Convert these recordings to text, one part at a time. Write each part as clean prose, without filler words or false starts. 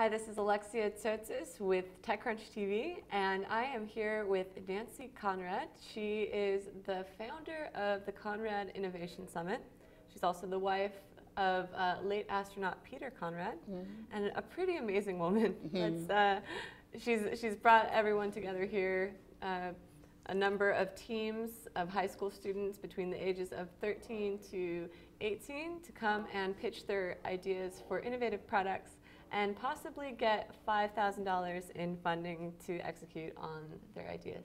Hi, this is Alexia Tsotsis with TechCrunch TV, and I am here with Nancy Conrad. She is the founder of the Conrad Innovation Summit. She's also the wife of late astronaut Peter Conrad, and a pretty amazing woman. She's brought everyone together here, a number of teams of high school students between the ages of 13 to 18 to come and pitch their ideas for innovative products and possibly get $5,000 in funding to execute on their ideas.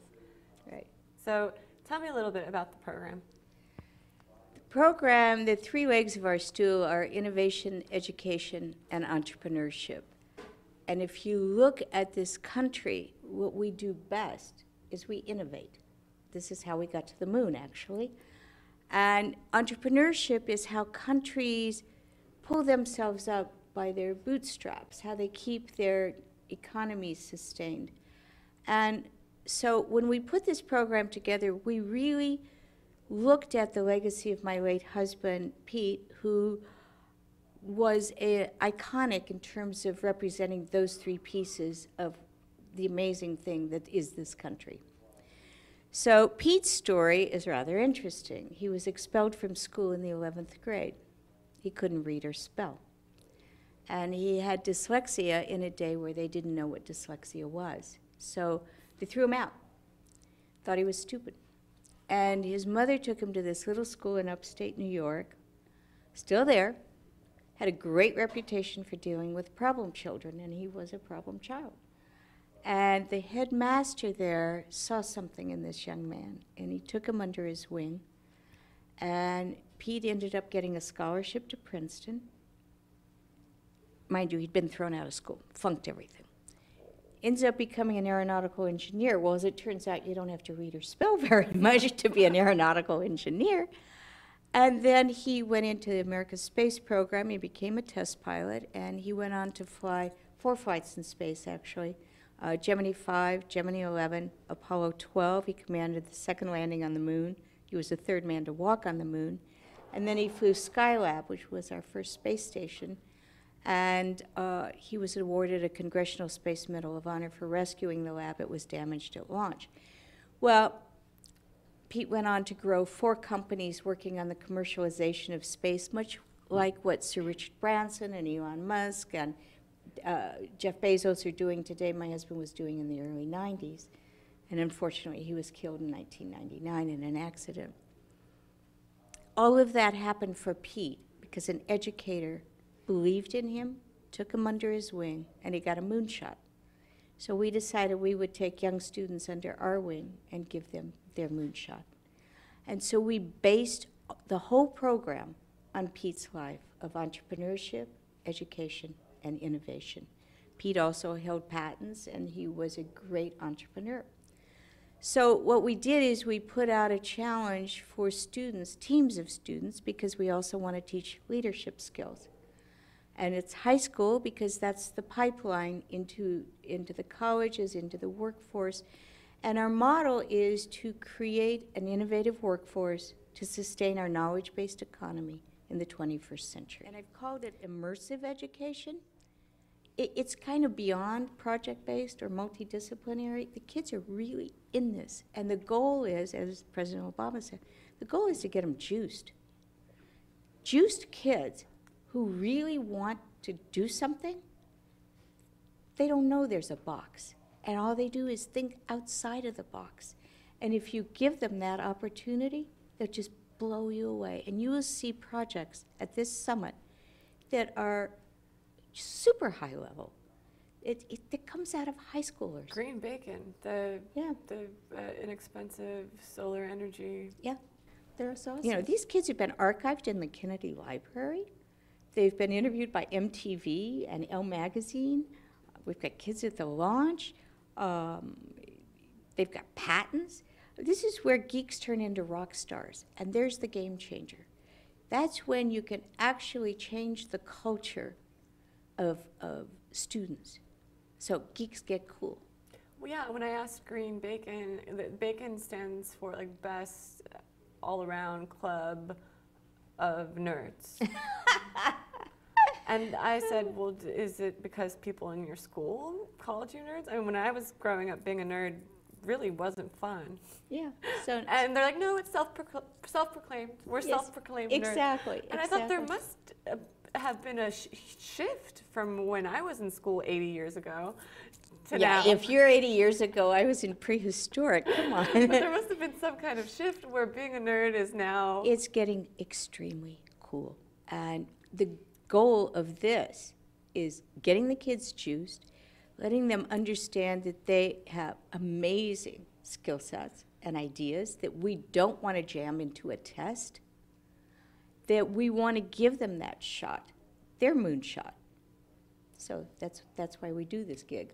Right. So tell me a little bit about the program. The program, the three legs of our stool are innovation, education, and entrepreneurship. And if you look at this country, what we do best is we innovate. This is how we got to the moon, actually. And entrepreneurship is how countries pull themselves up by their bootstraps, how they keep their economies sustained. And so when we put this program together, we really looked at the legacy of my late husband, Pete, who was iconic in terms of representing those three pieces of the amazing thing that is this country. So Pete's story is rather interesting. He was expelled from school in the 11th grade. He couldn't read or spell. And he had dyslexia in a day where they didn't know what dyslexia was. So they threw him out, thought he was stupid. And his mother took him to this little school in upstate New York, still there, had a great reputation for dealing with problem children, and he was a problem child. And the headmaster there saw something in this young man, and he took him under his wing. And Pete ended up getting a scholarship to Princeton. Mind you, he'd been thrown out of school, flunked everything. Ends up becoming an aeronautical engineer. Well, as it turns out, you don't have to read or spell very much to be an aeronautical engineer. And then he went into the America's space program. He became a test pilot, and he went on to fly 4 flights in space, actually. Gemini 5, Gemini 11, Apollo 12. He commanded the second landing on the moon. He was the third man to walk on the moon. And then he flew Skylab, which was our first space station. And he was awarded a Congressional Space Medal of Honor for rescuing the lab. It was damaged at launch. Well, Pete went on to grow 4 companies working on the commercialization of space, much like what Sir Richard Branson and Elon Musk and Jeff Bezos are doing today. My husband was doing in the early 90s. And unfortunately, he was killed in 1999 in an accident. All of that happened for Pete because an educator believed in him, took him under his wing, and he got a moonshot. So we decided we would take young students under our wing and give them their moonshot. And so we based the whole program on Pete's life of entrepreneurship, education, and innovation. Pete also held patents, and he was a great entrepreneur. So what we did is we put out a challenge for students, teams of students, because we also want to teach leadership skills. And it's high school because that's the pipeline into the colleges, into the workforce. And our model is to create an innovative workforce to sustain our knowledge-based economy in the 21st century. And I've called it immersive education. It's kind of beyond project-based or multidisciplinary. The kids are really in this. And the goal is, as President Obama said, the goal is to get them juiced. Juiced kids who really want to do something, they don't know there's a box. And all they do is think outside of the box. And if you give them that opportunity, they'll just blow you away. And you will see projects at this summit that are super high level. It comes out of high schoolers. Green bacon, the inexpensive solar energy. Yeah. They're awesome. You know, these kids have been archived in the Kennedy Library. They've been interviewed by MTV and Elle Magazine. We've got kids at the launch. They've got patents. This is where geeks turn into rock stars, and there's the game changer. That's when you can actually change the culture of students. So geeks get cool. Well, yeah, when I asked Green Bacon, bacon stands for like best all-around club of nerds. And I said, well, is it because people in your school called you nerds? I mean, when I was growing up, being a nerd really wasn't fun. Yeah. So And they're like, no, it's self-proclaimed. We're yes, self-proclaimed nerds. exactly. And I thought there must have been a shift from when I was in school 80 years ago to Yeah, now. if you're 80 years ago, I was in prehistoric. Come on. But there must have been some kind of shift where being a nerd is now. It's getting extremely cool. And the goal of this is getting the kids juiced, letting them understand that they have amazing skill sets and ideas that we don't want to jam into a test, that we want to give them that shot, their moonshot. So that's why we do this gig.